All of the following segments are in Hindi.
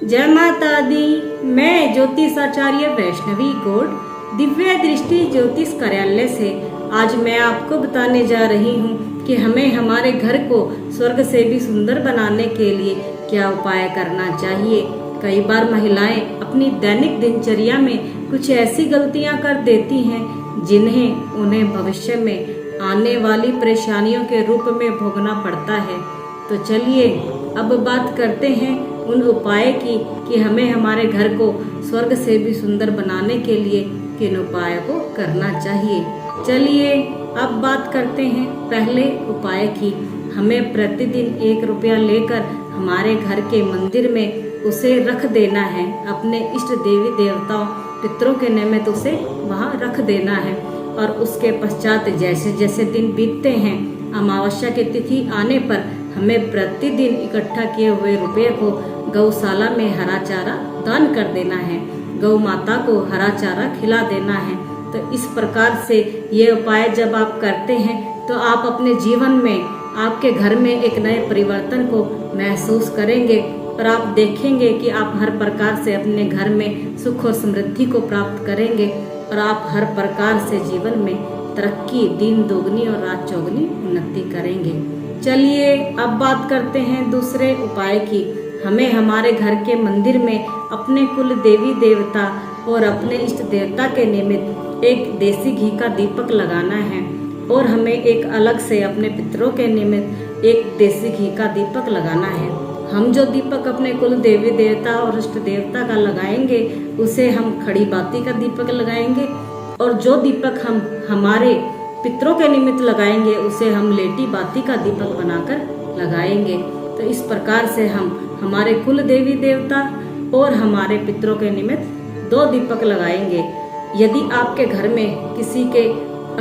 जय माता दी। मैं ज्योतिषाचार्य वैष्णवी गौड़ दिव्य दृष्टि ज्योतिष कार्यालय से आज मैं आपको बताने जा रही हूँ कि हमें हमारे घर को स्वर्ग से भी सुंदर बनाने के लिए क्या उपाय करना चाहिए। कई बार महिलाएं अपनी दैनिक दिनचर्या में कुछ ऐसी गलतियां कर देती हैं जिन्हें उन्हें भविष्य में आने वाली परेशानियों के रूप में भोगना पड़ता है। तो चलिए अब बात करते हैं उन उपाय की कि हमें हमारे घर को स्वर्ग से भी सुंदर बनाने के लिए किन उपायों को करना चाहिए। चलिए अब बात करते हैं पहले उपाय की। हमें प्रतिदिन 1 रुपया लेकर हमारे घर के मंदिर में उसे रख देना है। अपने इष्ट देवी देवताओं पितरों के निमित्त उसे वहाँ रख देना है और उसके पश्चात जैसे जैसे दिन बीतते हैं अमावस्या की तिथि आने पर हमें प्रतिदिन इकट्ठा किए हुए रुपये को गौशाला में हरा चारा दान कर देना है। गौ माता को हरा चारा खिला देना है। तो इस प्रकार से ये उपाय जब आप करते हैं तो आप अपने जीवन में आपके घर में एक नए परिवर्तन को महसूस करेंगे और आप देखेंगे कि आप हर प्रकार से अपने घर में सुख और समृद्धि को प्राप्त करेंगे और आप हर प्रकार से जीवन में तरक्की दिन दोगुनी और रात चौगुनी उन्नति करेंगे। चलिए अब बात करते हैं दूसरे उपाय की। हमें हमारे घर के मंदिर में अपने कुल देवी देवता और अपने इष्ट देवता के निमित्त एक देसी घी का दीपक लगाना है और हमें एक अलग से अपने पितरों के निमित्त एक देसी घी का दीपक लगाना है। हम जो दीपक अपने कुल देवी देवता और इष्ट देवता का लगाएंगे उसे हम खड़ी बाती का दीपक लगाएंगे और जो दीपक हम हमारे पितरों के निमित्त लगाएंगे उसे हम लेटी बाती का दीपक बनाकर लगाएंगे। तो इस प्रकार से हम हमारे कुल देवी देवता और हमारे पितरों के निमित्त 2 दीपक लगाएंगे। यदि आपके घर में किसी के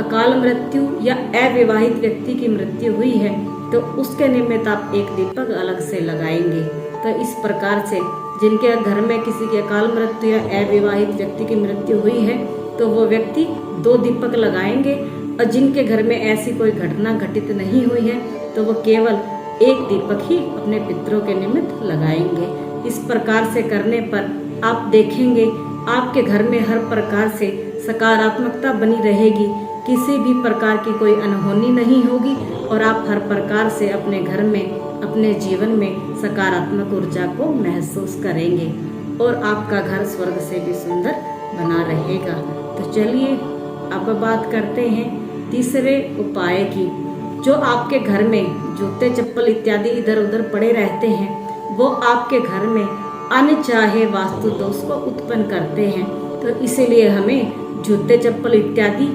अकाल मृत्यु या अविवाहित व्यक्ति की मृत्यु हुई है तो उसके निमित्त आप एक दीपक अलग से लगाएंगे। तो इस प्रकार से जिनके घर में किसी के अकाल मृत्यु या अविवाहित व्यक्ति की मृत्यु हुई है तो वो व्यक्ति 2 दीपक लगाएंगे और जिनके घर में ऐसी कोई घटना घटित नहीं हुई है तो वो केवल 1 दीपक ही अपने पितरों के निमित्त लगाएंगे। इस प्रकार से करने पर आप देखेंगे आपके घर में हर प्रकार से सकारात्मकता बनी रहेगी, किसी भी प्रकार की कोई अनहोनी नहीं होगी और आप हर प्रकार से अपने घर में अपने जीवन में सकारात्मक ऊर्जा को महसूस करेंगे और आपका घर स्वर्ग से भी सुंदर बना रहेगा। तो चलिए अब बात करते हैं तीसरे उपाय की। जो आपके घर में जूते चप्पल इत्यादि इधर उधर पड़े रहते हैं वो आपके घर में अनचाहे वास्तु दोष को उत्पन्न करते हैं। तो इसीलिए हमें जूते चप्पल इत्यादि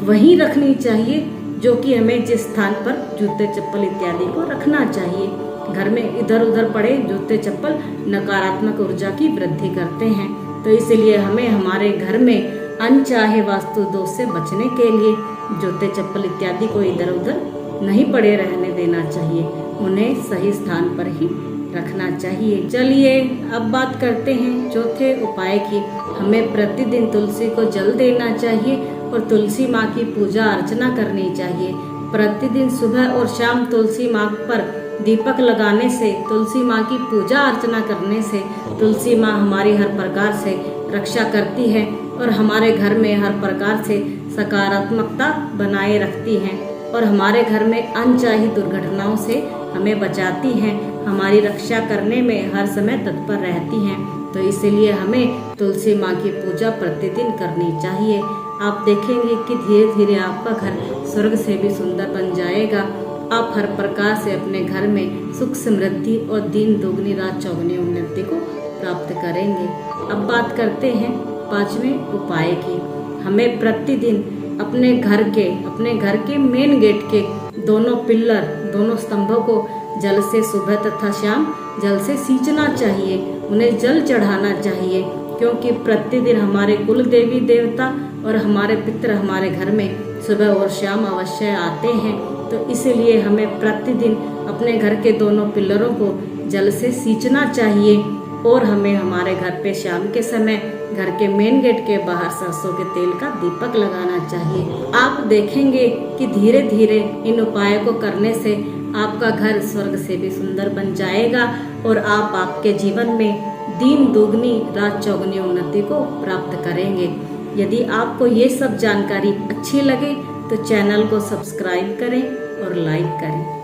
वहीं रखनी चाहिए जो कि हमें जिस स्थान पर जूते चप्पल इत्यादि को रखना चाहिए। घर में इधर उधर पड़े जूते चप्पल नकारात्मक ऊर्जा की वृद्धि करते हैं। तो इसलिए हमें हमारे घर में अनचाहे वास्तु दोष से बचने के लिए जूते चप्पल इत्यादि को इधर उधर नहीं पड़े रहने देना चाहिए, उन्हें सही स्थान पर ही रखना चाहिए। चलिए अब बात करते हैं चौथे उपाय की। हमें प्रतिदिन तुलसी को जल देना चाहिए और तुलसी माँ की पूजा अर्चना करनी चाहिए। प्रतिदिन सुबह और शाम तुलसी माँ पर दीपक लगाने से, तुलसी माँ की पूजा अर्चना करने से तुलसी माँ हमारी हर प्रकार से रक्षा करती है और हमारे घर में हर प्रकार से सकारात्मकता बनाए रखती हैं और हमारे घर में अनचाही दुर्घटनाओं से हमें बचाती हैं, हमारी रक्षा करने में हर समय तत्पर रहती हैं। तो इसीलिए हमें तुलसी माँ की पूजा प्रतिदिन करनी चाहिए। आप देखेंगे कि धीरे धीरे आपका घर स्वर्ग से भी सुंदर बन जाएगा। आप हर प्रकार से अपने घर में सुख समृद्धि और दिन दोगुनी रात चौगुनी उन्नति को प्राप्त करेंगे। अब बात करते हैं 5वें उपाय की। हमें प्रतिदिन अपने घर के मेन गेट के दोनों पिल्लर, दोनों स्तंभों को जल से सुबह तथा शाम जल से सींचना चाहिए, उन्हें जल चढ़ाना चाहिए, क्योंकि प्रतिदिन हमारे कुल देवी देवता और हमारे पितर हमारे घर में सुबह और शाम अवश्य आते हैं। तो इसलिए हमें प्रतिदिन अपने घर के दोनों पिल्लरों को जल से सींचना चाहिए और हमें हमारे घर पे शाम के समय घर के मेन गेट के बाहर सरसों के तेल का दीपक लगाना चाहिए। आप देखेंगे कि धीरे धीरे इन उपायों को करने से आपका घर स्वर्ग से भी सुंदर बन जाएगा और आप आपके जीवन में दिन दोगुनी रात चौगुनी उन्नति को प्राप्त करेंगे। यदि आपको ये सब जानकारी अच्छी लगे तो चैनल को सब्सक्राइब करें और लाइक करें।